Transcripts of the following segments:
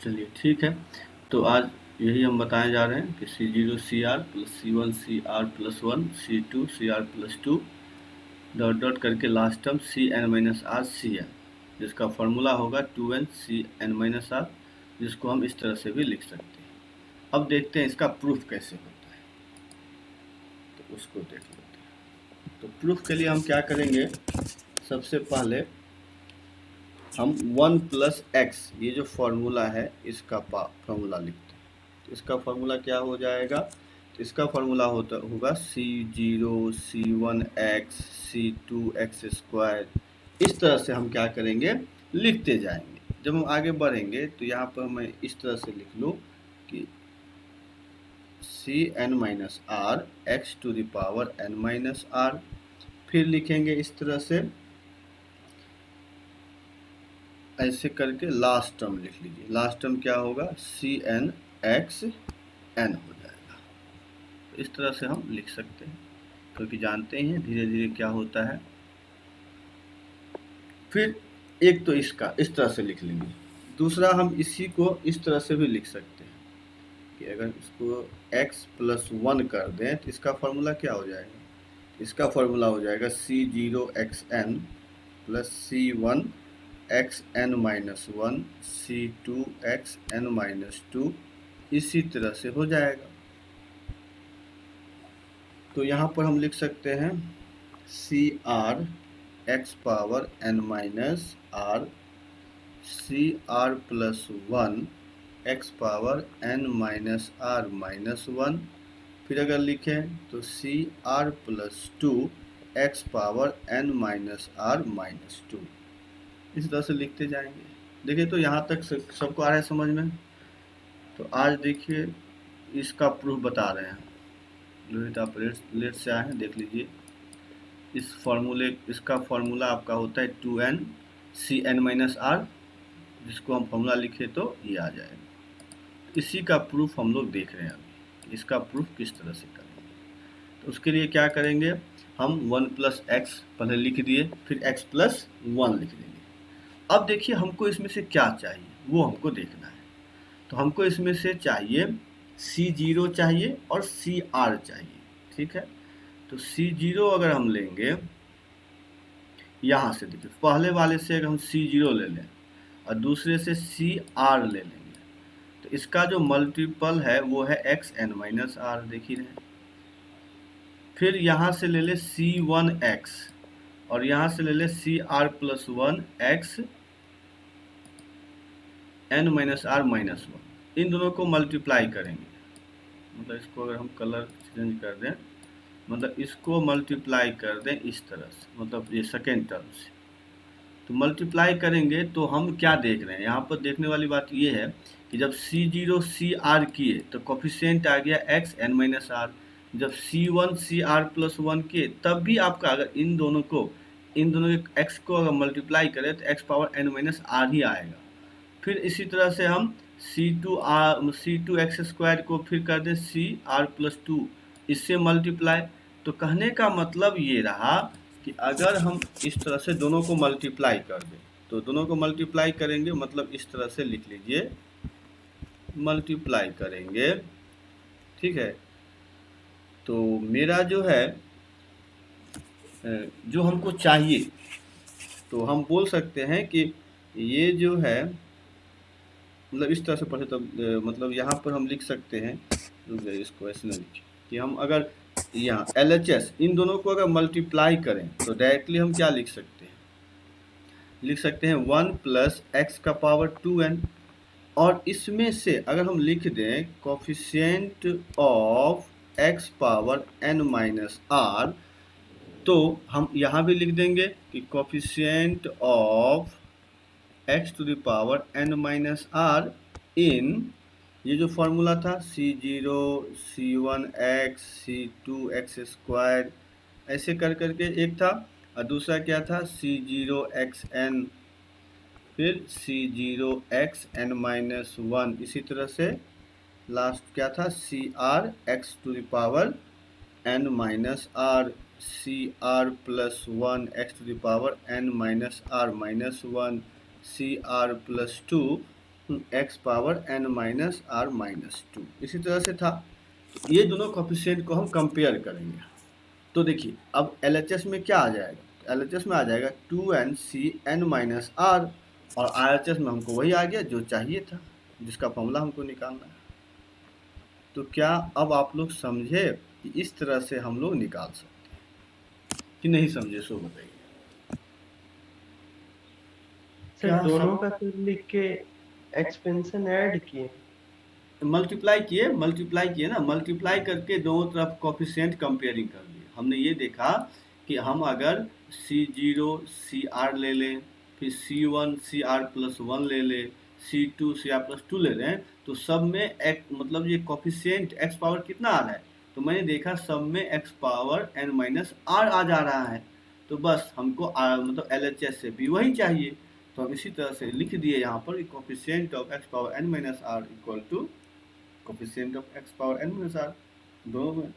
चलिए ठीक है। तो आज यही हम बताने जा रहे हैं कि C0 CR plus C1 CR plus 1 C2 CR plus 2 dot dot करके last term CN minus R CN, जिसका फॉर्मूला होगा 2N CN माइनस R, जिसको हम इस तरह से भी लिख सकते हैं। अब देखते हैं इसका प्रूफ कैसे होता है, तो उसको देख लेते हैं। तो प्रूफ के लिए हम क्या करेंगे, सबसे पहले हम 1 प्लस एक्स, ये जो फॉर्मूला है इसका फॉर्मूला लिखते हैं। तो इसका फॉर्मूला क्या हो जाएगा, तो इसका फॉर्मूला होगा C0 C1 x C2 x square. इस तरह से हम क्या करेंगे, लिखते जाएंगे। जब हम आगे बढ़ेंगे तो यहाँ पर मैं इस तरह से लिख लूँ कि CN minus R x to the power N minus R. फिर लिखेंगे इस तरह से, ऐसे करके लास्ट टर्म लिख लीजिए। लास्ट टर्म क्या होगा, CN एक्स N हो जाएगा। इस तरह से हम लिख सकते हैं, क्योंकि जानते ही हैं धीरे धीरे क्या होता है। फिर एक तो इसका इस तरह से लिख लेंगे, दूसरा हम इसी को इस तरह से भी लिख सकते हैं कि अगर इसको x प्लस 1 कर दें तो इसका फॉर्मूला क्या हो जाएगा, इसका फॉर्मूला हो जाएगा C0 XN plus C1 XN minus 1 C2 XN minus 2, इसी तरह से हो जाएगा। तो यहाँ पर हम लिख सकते हैं CR x power N minus R CR plus 1 x power N minus R minus 1। फिर अगर लिखें तो CR plus 2 x power N minus R minus 2, इस तरह से लिखते जाएंगे। देखिए तो यहाँ तक सबको आ रहा है समझ में। तो आज देखिए इसका प्रूफ बता रहे हैं, लोहित आप लेट से आए हैं, देख लीजिए। इसका फॉर्मूला आपका होता है 2N CN माइनस R, जिसको हम फॉर्मूला लिखे तो ये आ जाएगा। इसी का प्रूफ हम लोग देख रहे हैं अभी, इसका प्रूफ किस तरह से करेंगे। तो उसके लिए क्या करेंगे, हम 1 प्लस एक्स पहले लिख दिए, फिर x प्लस 1 लिख देंगे। अब देखिए हमको इसमें से क्या चाहिए वो हमको देखना है। तो हमको इसमें से चाहिए C0 चाहिए और CR चाहिए, ठीक है। तो C0 अगर हम लेंगे यहाँ से, देखिए पहले वाले से अगर हम C0 ले लें और दूसरे से CR ले लेंगे, तो इसका जो मल्टीपल है वो है XN माइनस R, देखिए रहे। फिर यहाँ से ले ले C1X और यहाँ से ले ले CR plus 1 X N minus R minus 1। इन दोनों को मल्टीप्लाई करेंगे, मतलब इसको अगर हम कलर चेंज कर दें, मतलब इसको मल्टीप्लाई कर दें इस तरह से, मतलब ये सेकेंड टर्म से। तो मल्टीप्लाई करेंगे तो हम क्या देख रहे हैं, यहाँ पर देखने वाली बात ये है कि जब C0 CR किए तो कोफिशिएंट आ गया x N माइनस R। जब C1 CR प्लस 1 किए तब भी आपका अगर इन दोनों के x को अगर मल्टीप्लाई करें तो x power N minus R ही आएगा। फिर इसी तरह से हम C2 एक्स स्क्वायर को फिर कर दें CR प्लस 2, इससे मल्टीप्लाई। तो कहने का मतलब ये रहा कि अगर हम इस तरह से दोनों को मल्टीप्लाई कर दें, तो दोनों को मल्टीप्लाई करेंगे, मतलब इस तरह से लिख लीजिए, मल्टीप्लाई करेंगे, ठीक है। तो मेरा जो है जो हमको चाहिए, तो हम बोल सकते हैं कि ये जो है, मतलब इस तरह से पढ़े तो मतलब यहाँ पर हम लिख सकते हैं, इसको ऐसे नहीं लिखें कि हम अगर यहाँ LHS इन दोनों को अगर मल्टीप्लाई करें तो डायरेक्टली हम क्या लिख सकते हैं, 1 प्लस एक्स का पावर 2N। और इसमें से अगर हम लिख दें coefficient of x power N minus R, तो हम यहाँ भी लिख देंगे कि coefficient of x to the power N minus R in, ये जो फॉर्मूला था C0 C1 x C2 x square, ऐसे कर करके एक था, और दूसरा क्या था C0 XN, फिर C0 XN माइनस 1, इसी तरह से लास्ट क्या था CR x to the power N minus R, CR plus 1 x to the power N minus R minus 1, CR plus 2 x power N minus R minus 2 इसी तरह से था। तो ये दोनों कोफिशिएंट को हम कंपेयर करेंगे। तो देखिए अब एलएचएस में क्या आ जाएगा, एलएचएस में आ जाएगा 2n C N minus R, और आरएचएस में हमको वही आ गया जो चाहिए था, जिसका फॉर्मूला हमको निकालना है। तो क्या अब आप लोग समझे कि इस तरह से हम लोग निकाल सकते हैं कि नहीं समझे, सो बताइए। सर दोनों का तो लिख के एक्सपेंशन ऐड किए, मल्टीप्लाई किए ना, मल्टीप्लाई करके दोनों तरफ कोफिशिएंट कंपेयरिंग कर लिए। हमने ये देखा कि हम अगर C0 CR ले लें, फिर C1 CR प्लस 1 ले लें, C2 CR प्लस 2 ले लें, तो सब में एक मतलब ये कोफिशिएंट एक्स पावर कितना आ रहा है, तो मैंने देखा सब में x power n minus r आ जा रहा है। तो बस हमको मतलब LHS से भी वही चाहिए। तो हम इसी तरह से लिख दिए यहाँ पर coefficient of x power n minus R equal to coefficient of x power n minus R दोनों में।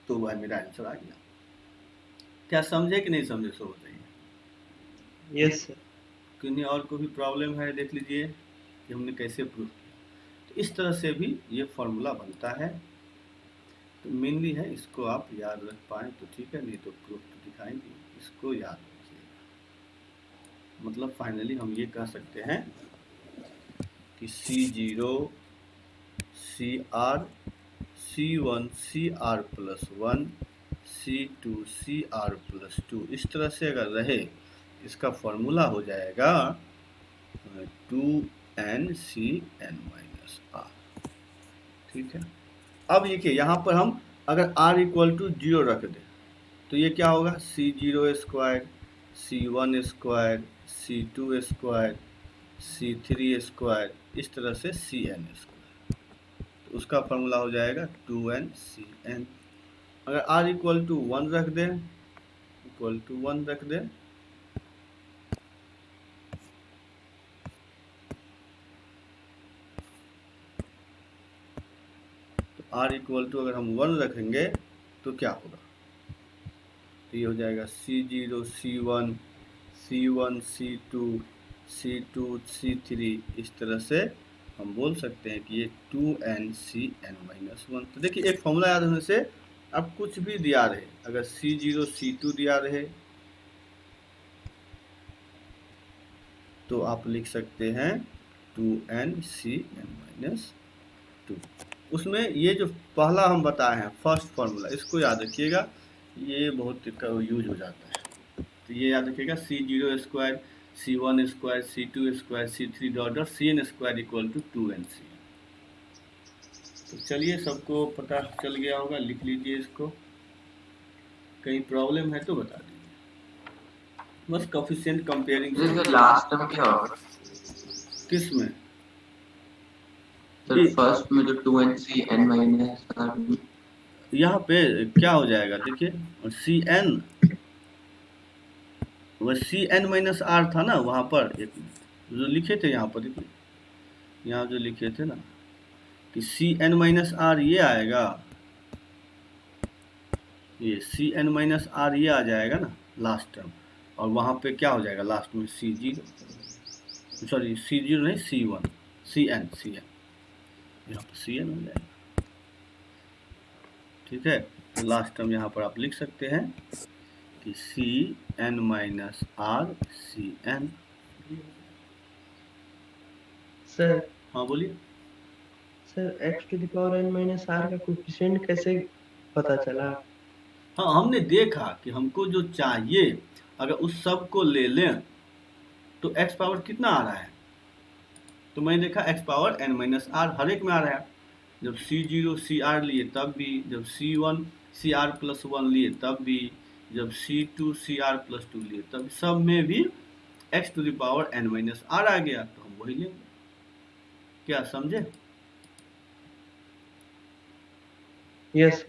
तो वह मेरा आंसर आ गया। क्या समझे कि नहीं समझे, सो बताइए। Yes sir. किन्हीं और को भी प्रॉब्लम है, देख लीजिए कि हमने कैसे प्रूफ किया। तो इस तरह से भी ये फॉर्मूला बनता है। तो मेनली है, इसको आप याद रख पाए तो ठीक है, नहीं तो प्रूफ तो दिखाएंगे, इसको याद रखिएगा। मतलब फाइनली हम ये कह सकते हैं कि C0 CR C1 CR plus 1 C2 CR plus 2 इस तरह से अगर रहे, इसका फॉर्मूला हो जाएगा 2NCN माइनस आर। ठीक है। अब देखिए यहाँ पर हम अगर r इक्वल टू 0 रख दें तो ये क्या होगा, C0 square C1 square C2 square C3 square इस तरह से CN स्क्वायर। तो उसका फॉर्मूला हो जाएगा 2NCN। अगर r इक्वल टू 1 रख दें, इक्वल टू 1 रख दें, तो r इक्वल टू अगर हम 1 रखेंगे तो क्या होगा, तो ये हो जाएगा C0 C1 C1 C2 C2 C3 इस तरह से हम बोल सकते हैं कि ये 2NCN माइनस 1। तो देखिए एक फॉर्मूला याद होने से अब कुछ भी दिया रहे, अगर C0 C2 दिया रहे तो आप लिख सकते हैं 2NCN माइनस 2। उसमें ये जो पहला हम बताए हैं फर्स्ट फार्मूला, इसको याद रखिएगा, ये बहुत यूज हो जाता है। तो ये याद रखिएगा C0 square C1 square C2 square C3 dot और CN square equal to 2NCN। तो चलिए सबको पता चल गया होगा, लिख लीजिए इसको। कहीं प्रॉब्लम है तो बता दीजिए। बस कोफिशिएंट कंपेयरिंग से लास्ट टर्म क्या होगा? किस में सर फर्स्ट में जो 2NCN माइनस यहाँ पे क्या हो जाएगा, देखिए CN वह CN माइनस आर था ना, वहाँ पर एक जो लिखे थे, यहाँ पर देखिए, यहाँ जो लिखे थे ना कि CN माइनस आर ये आएगा, ये CN माइनस आर ये आ जाएगा ना लास्ट टर्म, और वहाँ पे क्या हो जाएगा लास्ट में C0, सॉरी C0 नहीं C1 CN यहाँ पर CN हो जाएगा। ठीक है, तो लास्ट टर्म यहाँ पर आप लिख सकते हैं कि CN minus R CN। Sir हाँ बोलिए। Sir x to the power n minus R का कोफिशिएंट कैसे पता चला? हाँ हमने देखा कि हमको जो चाहिए अगर उस सब को ले लें तो x पावर कितना आ रहा है, तो मैंने देखा x power n minus r हर एक में आ रहा है। जब C0 CR लिए तब भी, जब C1 CR प्लस 1 लिए तब भी, जब C2 CR प्लस 2 लिए तब, सब में भी x to the power n minus r आ गया, तो हम वही लेंगे। क्या समझे? यस।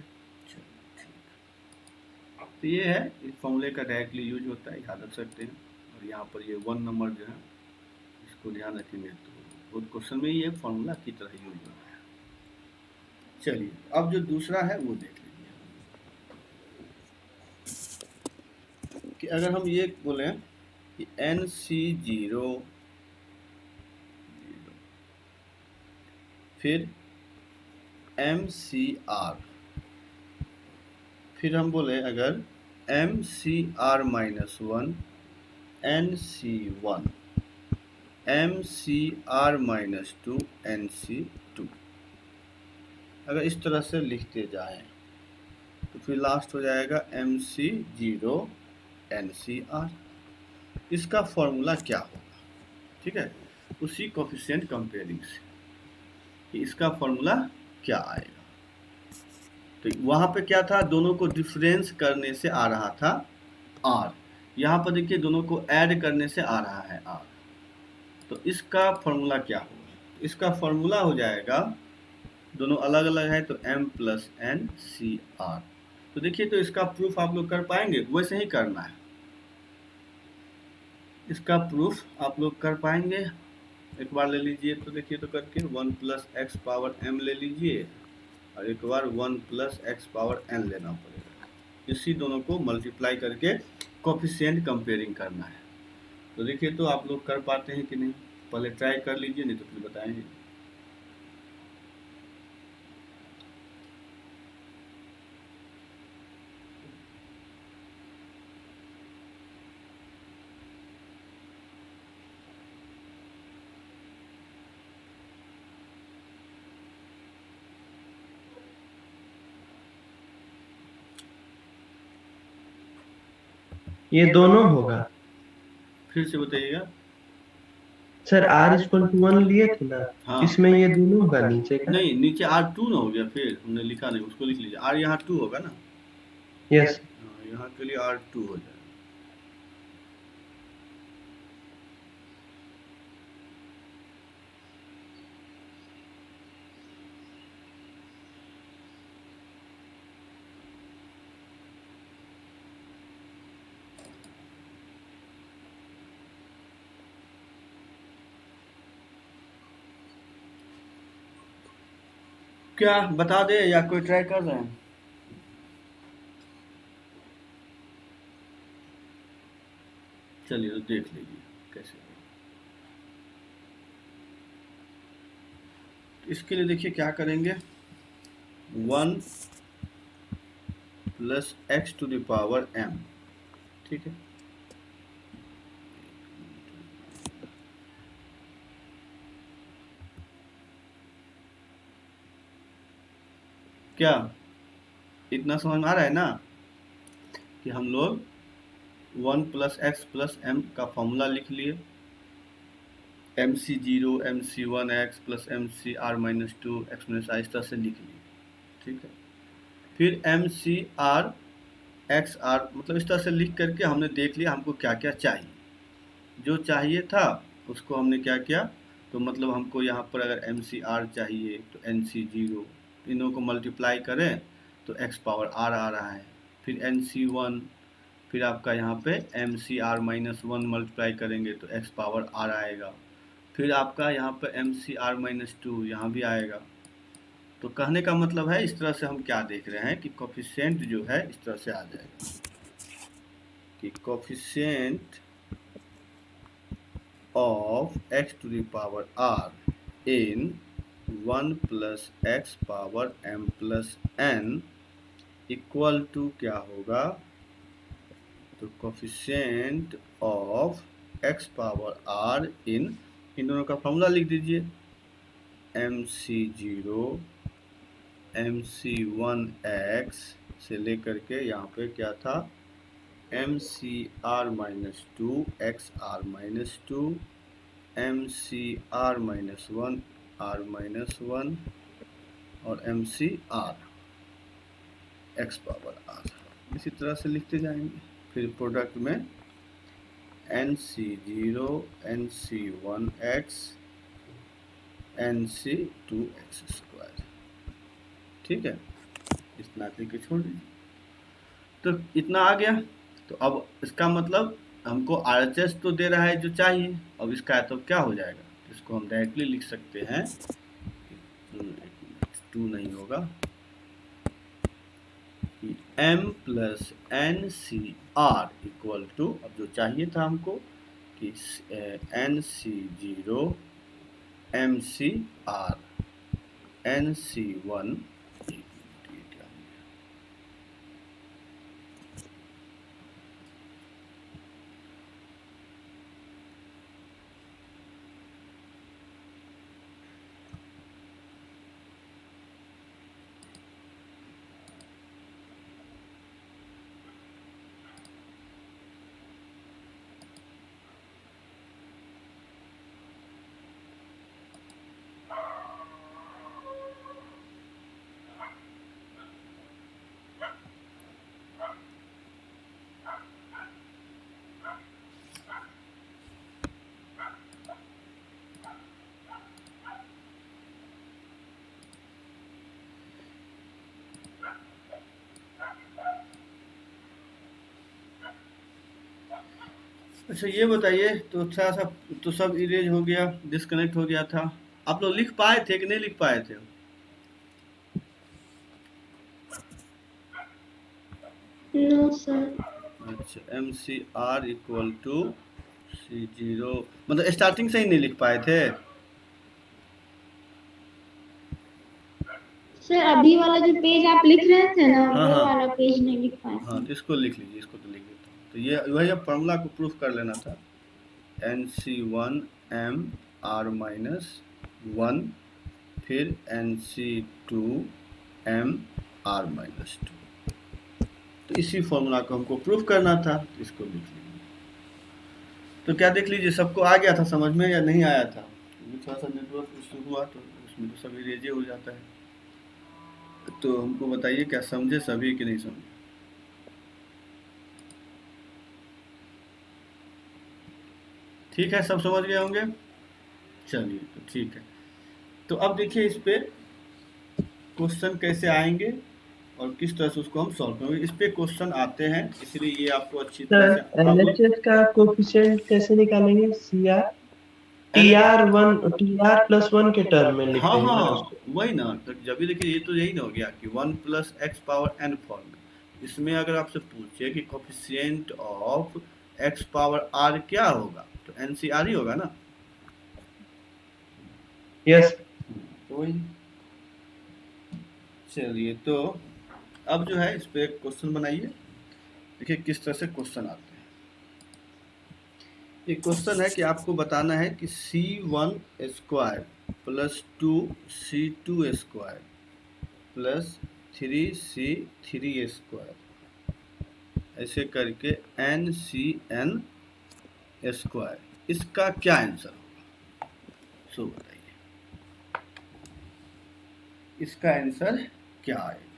तो ये है, इस फॉर्मूले का डायरेक्टली यूज होता है, याद रख सकते हैं। और यहाँ पर ये 1 नंबर जो है इसको ध्यान रखेंगे तो बहुत क्वेश्चन में ये फॉर्मूला की तरह यूज होता है। चलिए अब जो दूसरा है वो देख लीजिए कि अगर हम ये बोलें कि NC0 फिर MCR, फिर हम बोले अगर MCR minus 1 NC1, MCR minus 2 NC2, अगर इस तरह से लिखते जाएं तो फिर लास्ट हो जाएगा MC0 NCR। इसका फॉर्मूला क्या होगा, ठीक है, उसी कोफिशिएंट कंपेयरिंग से कि इसका फॉर्मूला क्या आएगा। तो वहाँ पे क्या था, दोनों को डिफरेंस करने से आ रहा था R, यहाँ पर देखिए दोनों को ऐड करने से आ रहा है R। तो इसका फॉर्मूला क्या होगा, इसका फॉर्मूला हो जाएगा, दोनों अलग अलग है तो M plus N C R. तो देखिए तो इसका प्रूफ आप लोग कर पाएंगे, वैसे ही करना है, इसका प्रूफ आप लोग कर पाएंगे। एक बार ले लीजिए तो देखिए तो करके 1 प्लस एक्स पावर m ले लीजिए और एक बार 1 प्लस एक्स पावर n लेना पड़ेगा। इसी दोनों को मल्टीप्लाई करके कोफिशिएंट कंपेयरिंग करना है। तो देखिए तो आप लोग कर पाते हैं कि नहीं, पहले ट्राई कर लीजिए, नहीं तो फिर बताएंगे। ये दोनों होगा। फिर से बताइएगा। सर R=1 लिए थे ना, हाँ, इसमें ये दोनों होगा नीचे का। नहीं नीचे R2 ना हो गया, फिर हमने लिखा नहीं, उसको लिख लीजिए, R यहाँ 2 होगा ना। यस। हाँ, यहाँ के लिए R2 हो जाएगा। क्या बता दे या कोई ट्राई कर रहे हैं? चलिए तो देख लीजिए कैसे। इसके लिए देखिए क्या करेंगे, 1 plus x to the power m, ठीक है। क्या इतना समझ में आ रहा है ना कि हम लोग 1 प्लस एक्स प्लस m का फॉर्मूला लिख लिए, MC0 MC1 x plus MCR minus 2 x minus इस तरह से लिख लिए, ठीक है। फिर MCR XR, मतलब इस तरह से लिख करके हमने देख लिया हमको क्या क्या चाहिए। जो चाहिए था उसको हमने क्या किया, तो मतलब हमको यहाँ पर अगर MCR चाहिए तो NC0, इनों को मल्टीप्लाई करें तो x पावर r आ रहा है। फिर NC1, फिर आपका यहाँ पे MCR माइनस 1 मल्टीप्लाई करेंगे तो x पावर r आएगा। फिर आपका यहाँ पे MCR माइनस 2 यहाँ भी आएगा। तो कहने का मतलब है इस तरह से हम क्या देख रहे हैं कि कोफिशिएंट जो है इस तरह से आ जाएगा कि coefficient of x to the power r in 1 plus x power m plus n equal to क्या होगा, तो coefficient of x power r इन दोनों का फॉर्मूला लिख दीजिए, MC0 MC1x से लेकर के यहाँ पे क्या था MCR minus 2 XR minus 2 MCR minus 1 R minus 1 और MCR x पावर r, इसी तरह से लिखते जाएंगे। फिर प्रोडक्ट में NC0 NC1x NC2x स्क्वायर, ठीक है। इतना करके छोड़ दीजिए, तो इतना आ गया। तो अब इसका मतलब हमको RHS तो दे रहा है जो चाहिए, अब इसका तो क्या हो जाएगा, इसको हम डायरेक्टली लिख सकते हैं, 2 नहीं होगा, M plus NCR equal to, अब जो चाहिए था हमको कि NC0 MCR NC1 अच्छा ये बताइए, तो थोड़ा सा तो सब इरेज हो गया, डिस्कनेक्ट हो गया था। आप लोग लिख पाए थे कि नहीं लिख पाए थे? No sir. अच्छा, MCR इक्वल टू C0, मतलब स्टार्टिंग से ही नहीं लिख पाए थे? सर अभी वाला जो पेज आप लिख रहे थे ना, हाँ, वो हाँ। वाला पेज नहीं लिख पाए हाँ, थे। तो इसको लिख लीजिए, इसको तो लिख देता हूँ। तो ये वही अब फॉर्मूला को प्रूफ कर लेना था। NC1 M R माइनस 1 फिर NC2 M R माइनस 2। तो इसी फॉर्मूला को हमको प्रूफ करना था, तो इसको लिख लीजिए। तो क्या देख लीजिए, सबको आ गया था समझ में या नहीं आया था? थोड़ा सा नेटवर्क इशू हुआ तो उसमें तो सब इरेजे हो जाता है। तो हमको बताइए, क्या समझे सभी कि नहीं समझे? ठीक है, सब समझ गए होंगे? चलिए, तो ठीक है। तो अब देखिए इस पे क्वेश्चन कैसे आएंगे और किस तरह से उसको हम सॉल्व करेंगे। इस पे क्वेश्चन आते हैं, इसलिए ये आपको अच्छी तरह सर से। हाँ, बोलो। LHS का कोफिशिएंट कैसे निकालेंगे? CR TR+1 के टर्म में लिखते हाँ हैं ना हाँ, उसको। वही ना। तो जब भी देखिए, ये तो यही ना हो गया कि 1 plus x power n form में। इसमें अगर आपसे पूछे कि coefficient of x power r क्या होगा, तो NCR ही होगा ना। यस। तो वही। चलिए, तो अब जो है इस पे क्वेश्चन बनाइए। देखिए किस तरह से क्वेश्चन आते हैं। एक क्वेश्चन है कि आपको बताना है कि C1 square plus 2C2 square plus 3C3 square ऐसे करके NCN स्क्वायर, इसका क्या आंसर होगा? सो बताइए, इसका आंसर क्या आएगा?